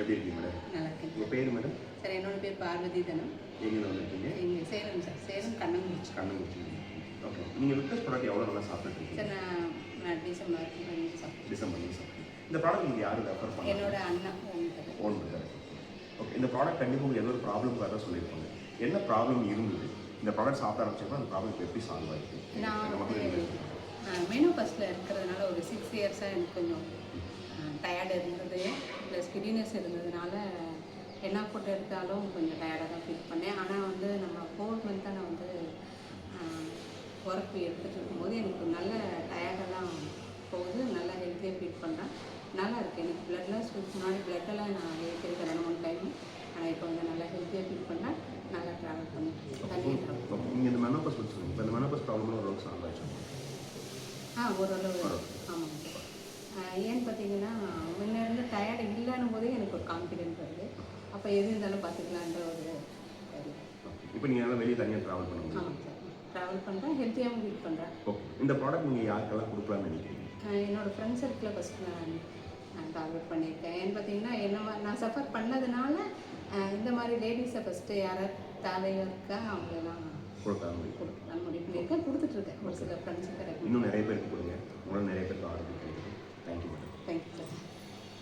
எப்படி இருக்கீங்க மேடம்? நல்லா இருக்கேன். உங்கள் பேர் மேடம்? சார் என்னோட பேர் பார்வதி தனம். எங்கே வந்திருக்கீங்க? இங்கே சேலம் சார், சேலம் கண்ணங்குறிச்சி. கண்ணங்குறிச்சி. ஓகே. நீங்கள் விக்டர்ஸ் ப்ராடக்ட் எவ்வளோ நல்லா சாப்பிட்டுருக்கீங்க? சார் நான் டிசம்பர் சாப்பிட்டேன். டிசம்பர் சாப்பிட்டேன். இந்த ப்ராடக்ட் நீங்கள் யாரும் ரெஃபர் பண்ணி? என்னோட அண்ணா ஓன் பிரதர். ஓகே. இந்த ப்ராடக்ட் கண்டிப்பாக உங்களுக்கு ஏதோ ஒரு ப்ராப்ளம்காக தான் சொல்லியிருப்பாங்க. என்ன ப்ராப்ளம் இருந்தது? இந்த ப்ராடக்ட் சாப்பிட ஆரம்பிச்சப்போ அந்த ப்ராப்ளம் எப்படி சால்வ் ஆகிருக்கு? நான் மெனோபஸில் இருக்கிறதுனால ஒரு 6 இயர்ஸாக எனக்கு கொஞ்சம் டயர்டு இருந்தது, ப்ளஸ் கிடினஸ் இருந்ததுனால என்ன ஃபுட் எடுத்தாலும் கொஞ்சம் டயர்டாக தான் ஃபீல் பண்ணேன். ஆனால் வந்து நம்ம 4 மந்த்தாக நான் வந்து ஒர்க் எடுத்துகிட்டு இருக்கும்போது எனக்கு நல்ல டயர்டெல்லாம் போகுது, நல்லா ஹெல்த்தியாக ஃபீல் பண்ணுறேன். நல்லா இருக்குது. எனக்கு ப்ளட்லாம் முன்னாடி ப்ளட்டெல்லாம் நான் ஏற்றிருக்கேன் 2-3 டைம். ஆனால் இப்போ வந்து நல்லா ஹெல்த்தியாக ஃபீல் பண்ணுறேன். நல்லா ட்ராவல் பண்ணிட்டு தனியாக ட்ராவல். நீங்கள் இந்த மெனோபஸ் வச்சுருக்கீங்க. இப்போ இந்த மெனோபஸ் ப்ராப்ளம்லாம் ஒரு அளவுக்கு சால்வ் ஆச்சு? ஓரளவு. ஆமாங்க சார். ஏன்னு பார்த்தீங்கன்னா முன்ன இருந்து டயர்டு இல்லைன்னும் போதே எனக்கு ஒரு கான்ஃபிடென்ட் வருது. அப்போ எது இருந்தாலும் பார்த்துக்கலான்ற ஒரு இப்போ நீங்கள் எல்லாம் வெளியே தனியாக ட்ராவல் பண்ணுங்க? ஆமாம் சார், ட்ராவல் பண்ணுறேன், ஹெல்த்தியாகவும் ஃபீல் பண்ணுறேன். ஓகே. இந்த ப்ராடக்ட் நீங்கள் யாருக்கெல்லாம் கொடுக்கலாம்னு நினைக்கிறீங்க? என்னோடய ஃப்ரெண்ட்ஸ் சர்க்கிளில் ஃபஸ்ட்டு நான் டார்கெட் பண்ணியிருக்கேன். ஏன்னு பார்த்தீங்கன்னா நான் சஃபர் பண்ணதுனால இந்த மாதிரி லேடிஸை ஃபஸ்ட்டு யாராவது தேவையாக இருக்கா அவங்களெல்லாம் கொடுக்கலான்னு முடிவு பண்ணியிருக்கேன். கொடுத்துட்ருக்கேன் ஒரு சில ஃப்ரெண்ட்ஸுக்கு. இன்னும் நிறைய பேருக்கு கொடுங்க. உங்களால் நிறைய பேருக்கு ஆர்டர் கொடுக்குறீங்க. Thank you madam.